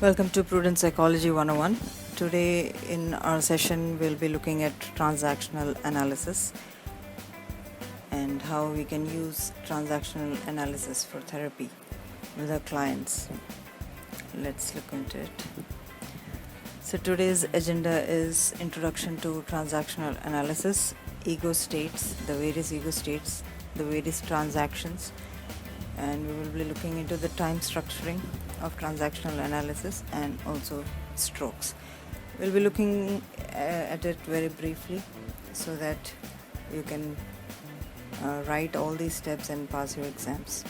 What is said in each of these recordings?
Welcome to Prudent Psychology 101. Today in our session we'll be looking at transactional analysis and how we can use transactional analysis for therapy with our clients. Let's look into it. So today's agenda is Introduction to Transactional Analysis, ego states, the various transactions, and we will be looking into the time structuring of transactional analysis and also strokes. We'll be looking at it very briefly so that you can write all these steps and pass your exams.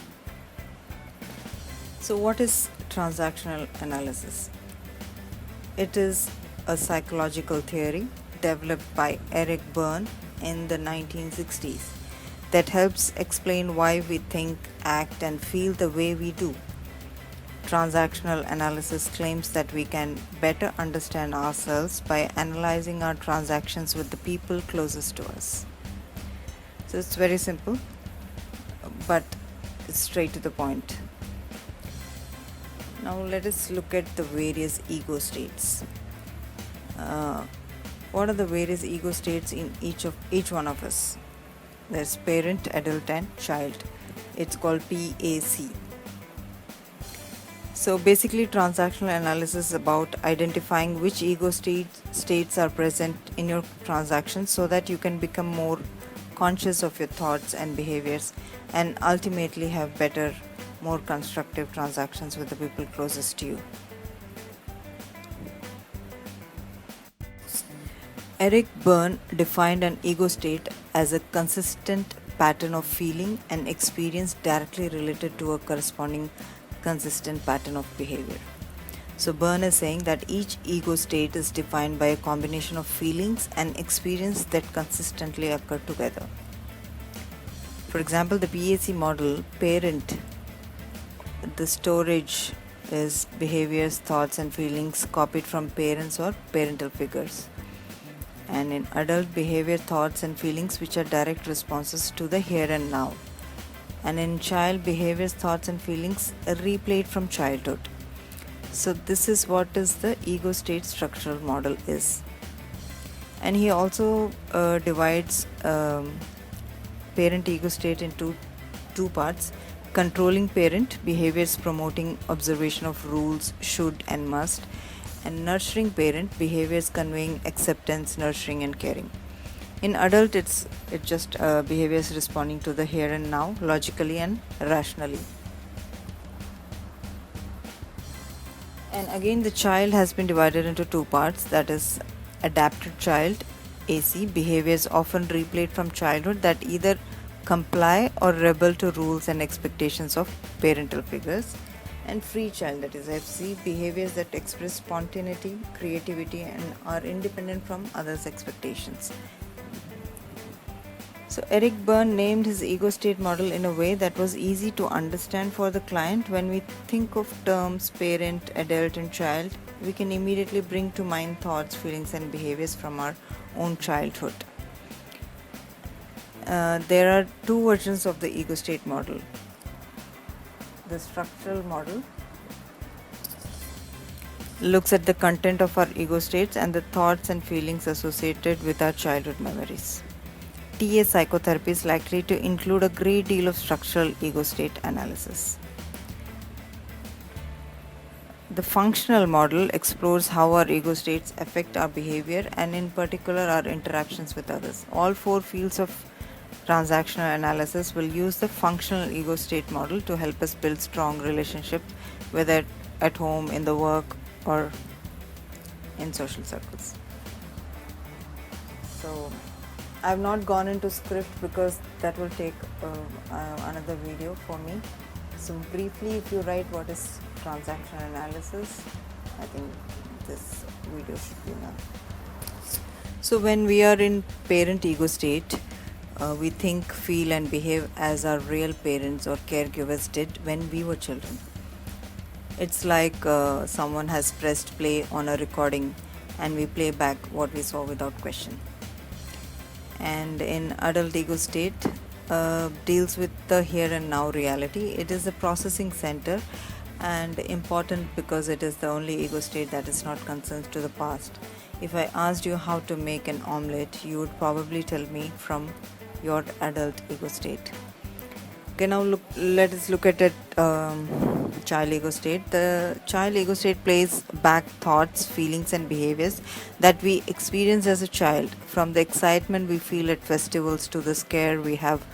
So what is transactional analysis? It is a psychological theory developed by Eric Berne in the 1960s that helps explain why we think, act, and feel the way we do. Transactional analysis claims that we can better understand ourselves by analyzing our transactions with the people closest to us. So it's very simple, but it's straight to the point. Now let us look at the various ego states. What are the various ego states in each one of us? There's parent, adult, and child. It's called PAC. So basically, transactional analysis is about identifying which ego states are present in your transactions so that you can become more conscious of your thoughts and behaviors and ultimately have better, more constructive transactions with the people closest to you. Eric Berne defined an ego state as a consistent pattern of feeling and experience directly related to a corresponding consistent pattern of behavior. So Berne is saying that each ego state is defined by a combination of feelings and experience that consistently occur together. For example, the PAC model, parent, the storage is behaviors, thoughts, and feelings copied from parents or parental figures. And in adult, behavior, thoughts, and feelings which are direct responses to the here and now. And in child, behaviors, thoughts, and feelings are replayed from childhood. So this is what is the ego state structural model is. And he also divides parent ego state into two parts. Controlling parent, behaviors promoting observation of rules, should and must, and nurturing parent, behaviors conveying acceptance, nurturing, and caring. In adult, it's just behaviors responding to the here and now, logically and rationally. And again, the child has been divided into two parts, that is adapted child, AC, behaviors often replayed from childhood that either comply or rebel to rules and expectations of parental figures, and free child, that is FC, behaviors that express spontaneity, creativity, and are independent from others' expectations. So Eric Berne named his ego state model in a way that was easy to understand for the client. When we think of terms parent, adult, and child, we can immediately bring to mind thoughts, feelings, and behaviors from our own childhood. There are two versions of the ego state model. The structural model looks at the content of our ego states and the thoughts and feelings associated with our childhood memories. TA psychotherapy is likely to include a great deal of structural ego state analysis. The functional model explores how our ego states affect our behavior and in particular our interactions with others. All four fields of transactional analysis will use the functional ego state model to help us build strong relationships, whether at home, in the work, or in social circles. So I've not gone into script because that will take another video for me. So briefly, if you write what is transactional analysis, I think this video should be enough. So when we are in parent ego state, we think, feel, and behave as our real parents or caregivers did when we were children. It's like someone has pressed play on a recording and we play back what we saw without question. And in adult ego state, deals with the here and now reality. It is a processing center and important because it is the only ego state that is not concerned to the past. If I asked you how to make an omelette, you would probably tell me from your adult ego state. Okay, now let us look at it. Child ego state. The child ego state plays back thoughts, feelings, and behaviors that we experience as a child, from the excitement we feel at festivals to the scare we have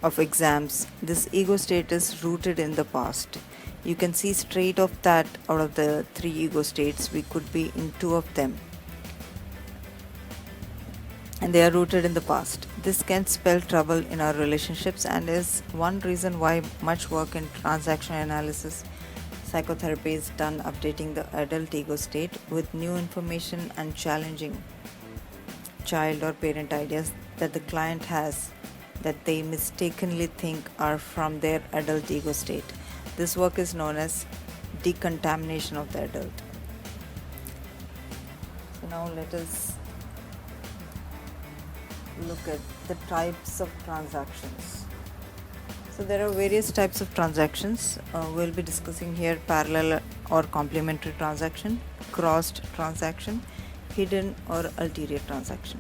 of exams. This ego state is rooted in the past. You can see straight off that out of the three ego states, we could be in two of them, and they are rooted in the past. This can spell trouble in our relationships and is one reason why much work in transaction analysis psychotherapy is done updating the adult ego state with new information and challenging child or parent ideas that the client has that they mistakenly think are from their adult ego state. This work is known as decontamination of the adult. So now let us look at the types of transactions. So there are various types of transactions. We'll be discussing here parallel or complementary transaction, crossed transaction, hidden or ulterior transaction.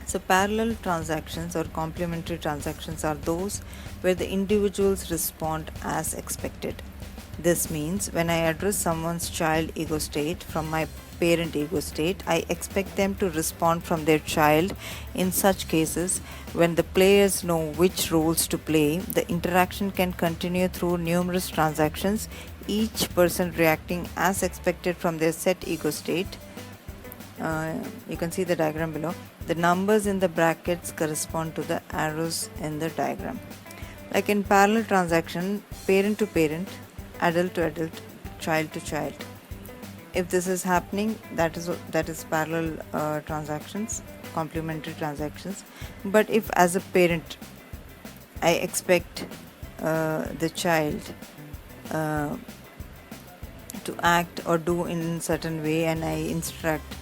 So parallel transactions or complementary transactions are those where the individuals respond as expected. This means when I address someone's child ego state from my parent ego state, I expect them to respond from their child. In such cases, when the players know which roles to play, the interaction can continue through numerous transactions, each person reacting as expected from their set ego state. You can see the diagram below. The numbers in the brackets correspond to the arrows in the diagram. Like in parallel transaction, parent to parent, adult to adult, child to child. If this is happening, that is parallel transactions, complementary transactions. But if as a parent I expect the child to act or do in certain way, and I instruct,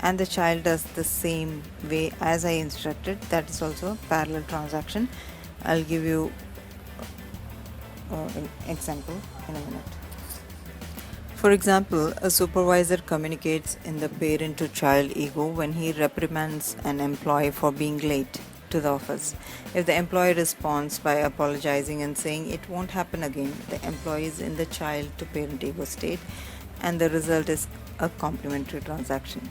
and the child does the same way as I instructed, that is also a parallel transaction. I'll give you an example in a minute. For example, a supervisor communicates in the parent to child ego when he reprimands an employee for being late to the office. If the employee responds by apologizing and saying it won't happen again, the employee is in the child to parent ego state, and the result is a complementary transaction.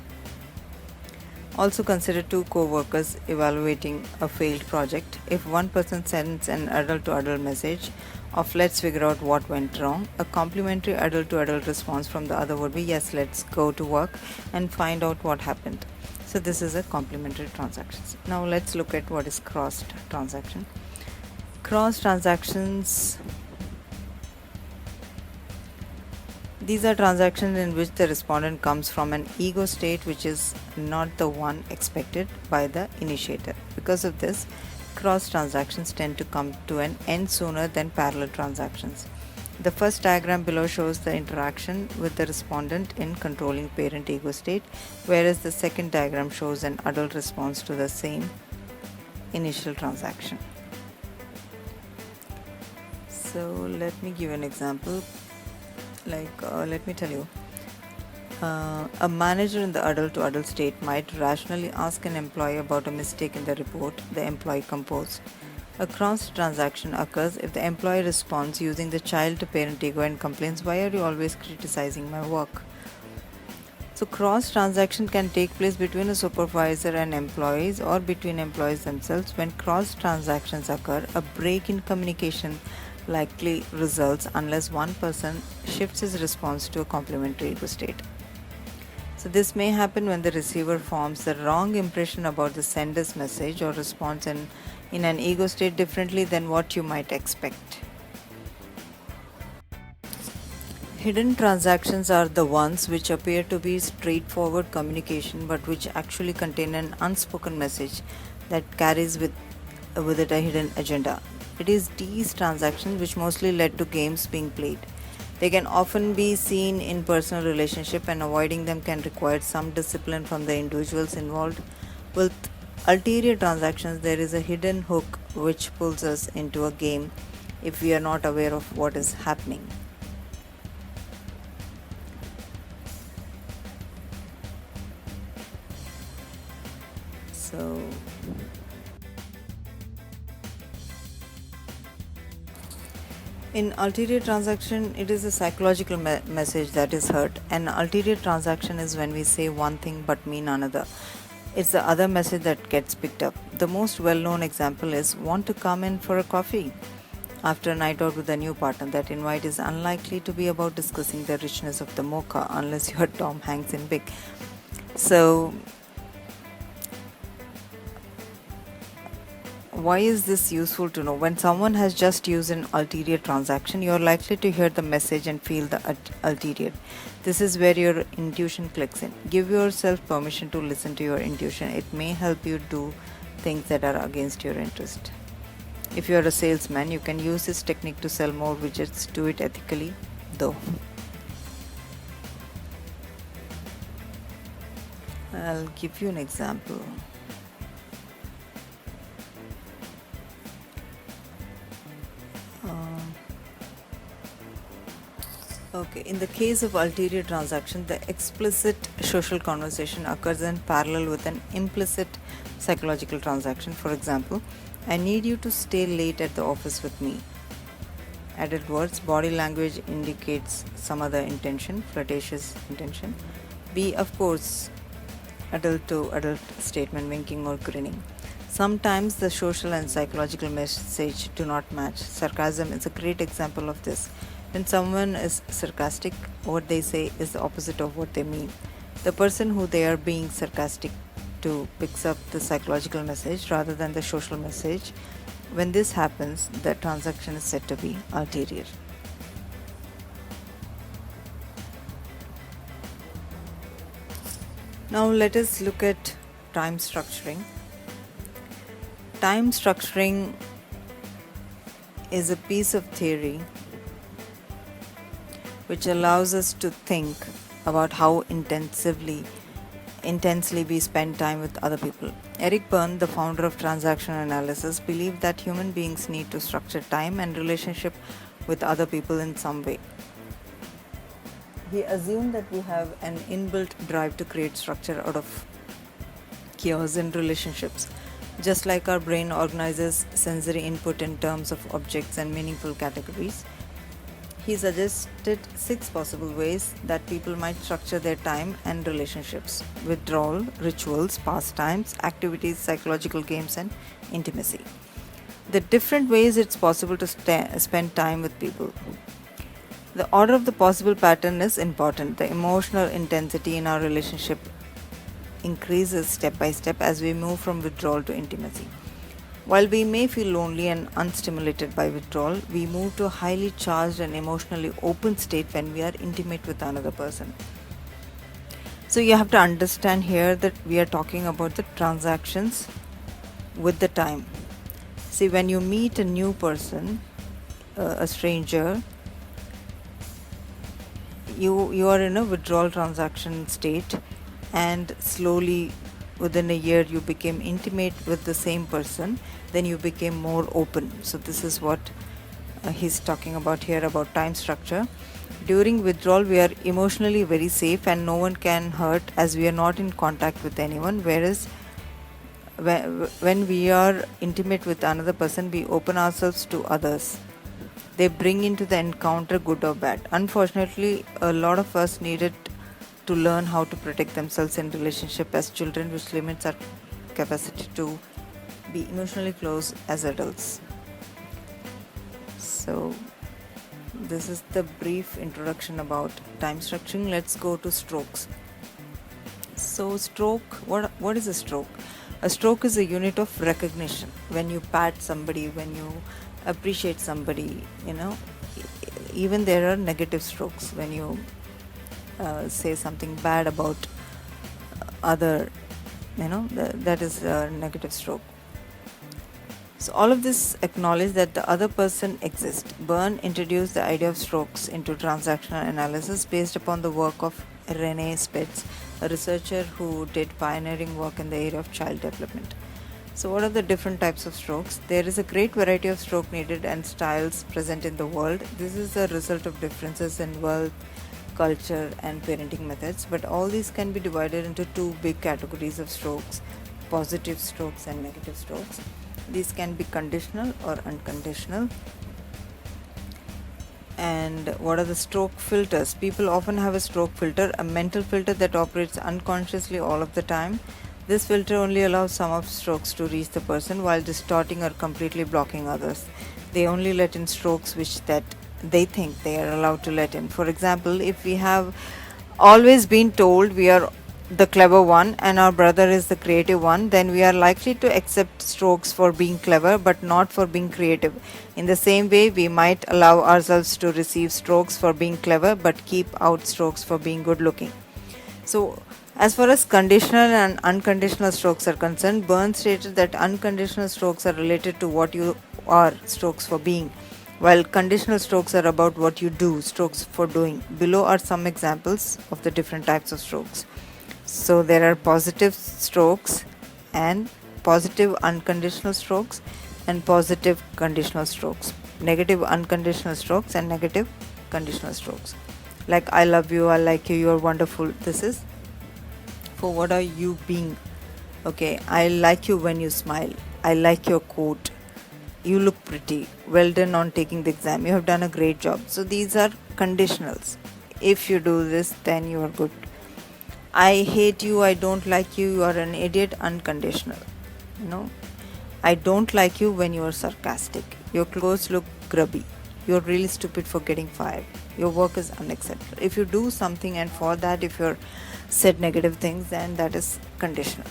Also consider two co-workers evaluating a failed project. If one person sends an adult to adult message of let's figure out what went wrong, a complementary adult to adult response from the other would be yes, let's go to work and find out what happened. So this is a complementary transaction. Now let's look at what is crossed transaction. Cross transactions, these are transactions in which the respondent comes from an ego state which is not the one expected by the initiator. Because of this, cross transactions tend to come to an end sooner than parallel transactions. The first diagram below shows the interaction with the respondent in controlling parent ego state, whereas the second diagram shows an adult response to the same initial transaction. So let me give an example. Let me tell you. A manager in the adult to adult state might rationally ask an employee about a mistake in the report the employee composed. A cross transaction occurs if the employee responds using the child to parent ego and complains, "Why are you always criticizing my work?" So cross transaction can take place between a supervisor and employees or between employees themselves. When cross transactions occur, a break in communication likely results unless one person shifts his response to a complementary ego state. So this may happen when the receiver forms the wrong impression about the sender's message or responds in an ego state differently than what you might expect. Hidden transactions are the ones which appear to be straightforward communication but which actually contain an unspoken message that carries with it a hidden agenda. It is these transactions which mostly led to games being played. They can often be seen in personal relationship, and avoiding them can require some discipline from the individuals involved. With ulterior transactions, there is a hidden hook which pulls us into a game if we are not aware of what is happening. So, in ulterior transaction, it is a psychological message that is heard. An ulterior transaction is when we say one thing but mean another. It's the other message that gets picked up. The most well known example is want to come in for a coffee after a night out with a new partner. That invite is unlikely to be about discussing the richness of the mocha unless you're Tom Hanks in Big. So, why is this useful to know? When someone has just used an ulterior transaction, you're likely to hear the message and feel the ulterior. This is where your intuition clicks in. Give yourself permission to listen to your intuition. It may help you do things that are against your interest. If you're a salesman, you can use this technique to sell more widgets. Do it ethically, though. I'll give you an example. Okay, in the case of ulterior transaction, the explicit social conversation occurs in parallel with an implicit psychological transaction. For example, I need you to stay late at the office with me. Added words, body language indicates some other intention, flirtatious intention. B, of course, adult to adult statement, winking or grinning. Sometimes the social and psychological message do not match. Sarcasm is a great example of this. When someone is sarcastic, what they say is the opposite of what they mean. The person who they are being sarcastic to picks up the psychological message rather than the social message. When this happens, the transaction is said to be ulterior. Now let us look at time structuring. Time structuring is a piece of theory which allows us to think about how intensely we spend time with other people. Eric Berne, the founder of transactional analysis, believed that human beings need to structure time and relationship with other people in some way. He assumed that we have an inbuilt drive to create structure out of chaos in relationships. Just like our brain organizes sensory input in terms of objects and meaningful categories, he suggested 6 possible ways that people might structure their time and relationships: withdrawal, rituals, pastimes, activities, psychological games, and intimacy. The different ways it's possible to spend time with people. The order of the possible pattern is important. The emotional intensity in our relationship increases step by step as we move from withdrawal to intimacy. While we may feel lonely and unstimulated by withdrawal, we move to a highly charged and emotionally open state when we are intimate with another person. So you have to understand here that we are talking about the transactions with the time. See, when you meet a new person, a stranger, you are in a withdrawal transaction state, and slowly within a year you became intimate with the same person, then you became more open. So this is what he's talking about here about time structure. During withdrawal, we are emotionally very safe and no one can hurt as we are not in contact with anyone, whereas when we are intimate with another person, we open ourselves to others. They bring into the encounter good or bad. Unfortunately, a lot of us needed to learn how to protect themselves in relationship as children, which limits our capacity to be emotionally close as adults. So this is the brief introduction about time structuring. Let's go to strokes. So what is a stroke? A stroke is a unit of recognition. When you pat somebody, when you appreciate somebody, even there are negative strokes when you say something bad about other, that is a negative stroke. So all of this acknowledge that the other person exists. Berne introduced the idea of strokes into transactional analysis based upon the work of René Spitz, a researcher who did pioneering work in the area of child development. So what are the different types of strokes? There is a great variety of stroke needed and styles present in the world. This is a result of differences in wealth, culture, and parenting methods, but all these can be divided into 2 big categories of strokes: positive strokes and negative strokes. These can be conditional or unconditional. And what are the stroke filters? People often have a stroke filter, a mental filter that operates unconsciously all of the time. This filter only allows some of strokes to reach the person while distorting or completely blocking others. They only let in strokes which that they think they are allowed to let in. For example, if we have always been told we are the clever one and our brother is the creative one, then we are likely to accept strokes for being clever but not for being creative. In the same way, we might allow ourselves to receive strokes for being clever but keep out strokes for being good looking. So, as far as conditional and unconditional strokes are concerned, Burns stated that unconditional strokes are related to what you are, strokes for being, while conditional strokes are about what you do, strokes for doing. Below are some examples of the different types of strokes. So there are positive strokes and positive unconditional strokes and positive conditional strokes, negative unconditional strokes and negative conditional strokes. Like I love you, I like you, you're wonderful. This is for what are you being. Okay, I like you when you smile. I like your coat. You look pretty. Well done on taking the exam. You have done a great job. So these are conditionals. If you do this, then you are good. I hate you, I don't like you, you are an idiot, unconditional. No. I don't like you when you are sarcastic. Your clothes look grubby. You're really stupid for getting fired. Your work is unacceptable. If you do something and for that if you're said negative things, then that is conditional.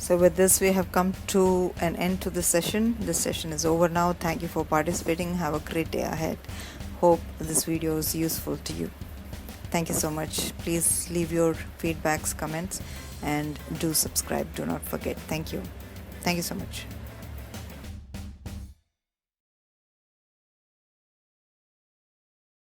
So with this we have come to an end to the session. This session is over now. Thank you for participating. Have a great day ahead. Hope this video is useful to you. Thank you so much. Please leave your feedbacks, comments, and do subscribe. Do not forget. Thank you. Thank you so much.